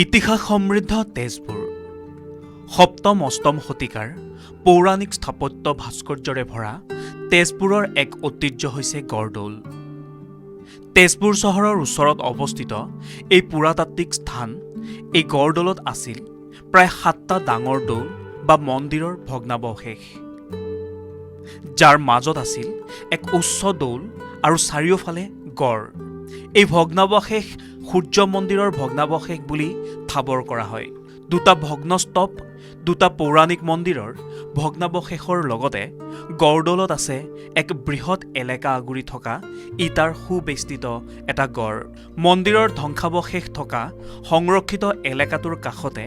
ইতিহাস সমৃদ্ধ তেজপুৰ সপ্তম অষ্টম শতিকাৰ পৌৰাণিক স্থাপত্য ভাস্কৰ্যৰে ভৰা তেজপুৰৰ এক ঐতিহ্য হৈছে গড়দৌল। তেজপুৰ চহৰৰ ওচৰত অৱস্থিত এই পুৰাতাত্ত্বিক স্থান এই গড়দৌলত আছিল প্ৰায় ৭টা ডাঙৰ দৌল বা মন্দিৰৰ ভগ্নাৱশেষ, যাৰ মাজত আছিল এক উচ্চ দৌল আৰু চাৰিওফালে গড়। এই ভগ্নাৱশেষ সূৰ্য মন্দিৰৰ ভগ্নাৱশেষ বুলি ঠাৱৰ কৰা হয়। দুটা ভগ্নস্তৱ, দুটা পৌৰাণিক মন্দিৰৰ ভগ্নাৱশেষৰ লগতে গড়দৌলত আছে এক বৃহৎ এলেকা আগুৰি থকা ইটাৰ সুবেষ্টিত এটা গড়। মন্দিৰৰ ধ্বংসাৱশেষ থকা সংৰক্ষিত এলেকাটোৰ কাষতে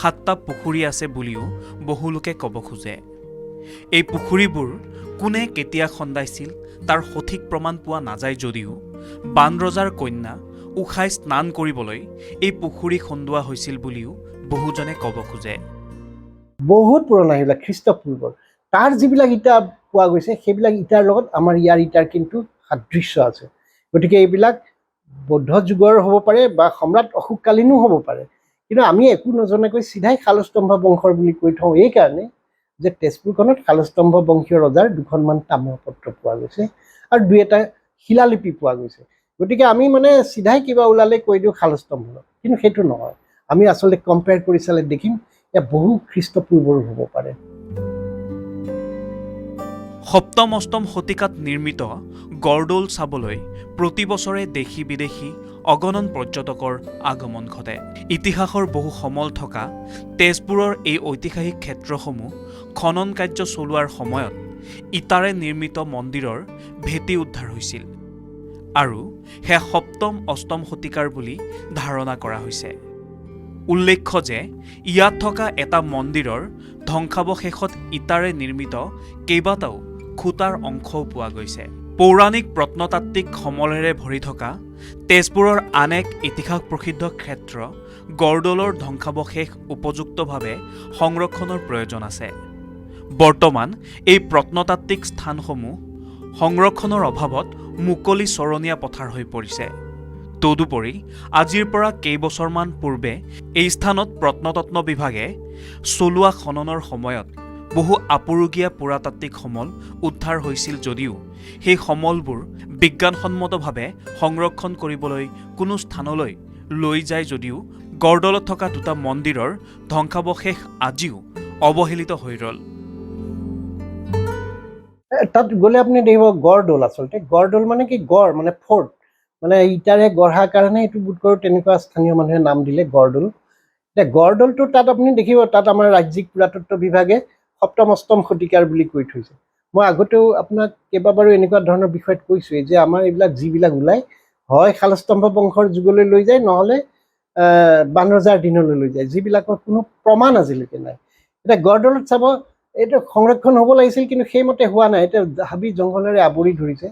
7টা পুখুৰী আছে বুলিও বহু লোকে ক'ব খোজে। এই পুখুৰীবোৰ কোনে কেতিয়া খন্দাইছিল তাৰ সঠিক প্ৰমাণ পোৱা নাযায় যদিও বান ৰজাৰ কন্যা উষাই স্নান কৰিবলৈ এই পুখুৰী খন্দোৱা হৈছিল বুলিও বহুজনে ক'ব খোজে। বহুত পুৰণা সেইবিলাক খ্ৰীষ্টপূৰ্বৰ। তাৰ যিবিলাক ইটা পোৱা গৈছে সেইবিলাক ইটাৰ লগত আমাৰ ইয়াৰ ইটাৰ কিন্তু সাদৃশ্য আছে। গতিকে এইবিলাক বৌদ্ধ যুগৰ হ'ব পাৰে বা সম্ৰাট অশোককালীনো হ'ব পাৰে, কিন্তু আমি একো নজনাকৈ চিধাই শালস্তম্ভ বংশৰ বুলি কৈ থওঁ এইকাৰণে যে তেজপুৰখনত শালস্তম্ভ বংশীয় ৰজাৰ 2খনমান তাম্ৰপত্ৰ পোৱা গৈছে আৰু 2-এটা শিলালিপি পোৱা গৈছে। গতিকে আমি চিধাই কিবা ওলালে কৈ দিওঁ শালস্তম্ভ, কিন্তু সেইটো নহয়। আমি আচলতে কম্পেয়াৰ কৰি চালে দেখিম এয়া বহু খ্ৰীষ্টপূৰ্বৰো হ'ব পাৰে। সপ্তম অষ্টম শতিকাত নিৰ্মিত গড়দৌল চাবলৈ প্ৰতি বছৰে দেশী বিদেশী অগণন পৰ্যটকৰ আগমন ঘটে। ইতিহাসৰ বহু সমল থকা তেজপুৰৰ এই ঐতিহাসিক ক্ষেত্ৰসমূহ খনন কাৰ্য চলোৱাৰ সময়ত ইটাৰে নিৰ্মিত মন্দিৰৰ ভেটি উদ্ধাৰ হৈছিল আৰু সেয়া সপ্তম অষ্টম শতিকাৰ বুলি ধাৰণা কৰা হৈছে। উল্লেখ্য যে ইয়াত থকা এটা মন্দিৰৰ ধ্বংসাৱশেষত ইটাৰে নিৰ্মিত কেইবাটাও খুঁটাৰ অংশও পোৱা গৈছে। পৌৰাণিক প্ৰত্নতাত্ত্বিক সমলেৰে ভৰি থকা তেজপুৰৰ আন এক ইতিহাস প্ৰসিদ্ধ ক্ষেত্ৰ গড়দৌলৰ ধ্বংসাৱশেষ উপযুক্তভাৱে সংৰক্ষণৰ প্ৰয়োজন আছে। বৰ্তমান এই প্ৰত্নতাত্ত্বিক স্থানসমূহ সংৰক্ষণৰ অভাৱত মুকলি চৰণীয়া পথাৰ হৈ পৰিছে। তদুপৰি আজিৰ পৰা কেইবছৰমান পূৰ্বে এই স্থানত প্ৰত্নতত্ত্ব বিভাগে চলোৱা খননৰ সময়ত বহু আপুৰুগীয়া পুৰাতাত্ত্বিক সমল উদ্ধাৰ হৈছিল যদিও সেই সমলবোৰ বিজ্ঞানসন্মতভাৱে সংৰক্ষণ কৰিবলৈ কোনো স্থানলৈ লৈ যায় যদিও গড়দৌলত থকা 2টা মন্দিৰৰ ধ্বংসাৱশেষ আজিও অৱহেলিত হৈ ৰ'ল। তাত গ'লে আপুনি দেখিব গড়দৌল, আচলতে গড়দৌল মানে কি, গড় মানে ফৰ্ট, ইটাৰে গঢ়াৰ কাৰণে এইটো বোধ কৰোঁ তেনেকুৱা স্থানীয় মানুহে নাম দিলে গড়দৌল। এতিয়া গড়দৌলটো তাত আপুনি দেখিব, তাত আমাৰ ৰাজ্যিক পুৰাতত্ত্ব বিভাগে সপ্তম অষ্টম শতিকাৰ বুলি কৈ থৈছে। মই আগতেও আপোনাক কেইবাবাৰো এনেকুৱা ধৰণৰ বিষয়ত কৈছোঁৱেই যে আমাৰ এইবিলাক যিবিলাক ওলায় হয় শালস্তম্ভ বংশৰ যুগলৈ লৈ যায়, নহ'লে বান ৰজাৰ দিনলৈ লৈ যায়, যিবিলাকৰ কোনো প্ৰমাণ আজিলৈকে নাই। এতিয়া গড়দৌলত চাব, এইটো সংৰক্ষণ হ'ব লাগিছিল কিন্তু সেইমতে হোৱা নাই, এতিয়া হাবি জংঘলেৰে আৱৰি ধৰিছে।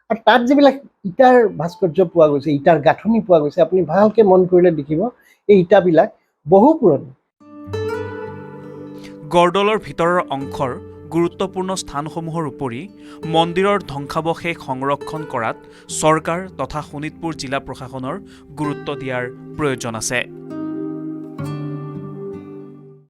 আৰু তাত যিবিলাক ইটাৰ ভাস্কৰ্য পোৱা গৈছে, ইটাৰ গাঁথনি পোৱা গৈছে, আপুনি ভালকৈ মন কৰিলে দেখিব এই ইটাবিলাক বহু পুৰণি। গড়দৌলৰ ভিতৰৰ অংশৰ গুৰুত্বপূৰ্ণ স্থানসমূহৰ উপৰি মন্দিৰৰ ধ্বংসাৱশেষ সংৰক্ষণ কৰাত চৰকাৰ তথা শোণিতপুৰ জিলা প্ৰশাসনৰ গুৰুত্ব দিয়াৰ প্ৰয়োজন আছে।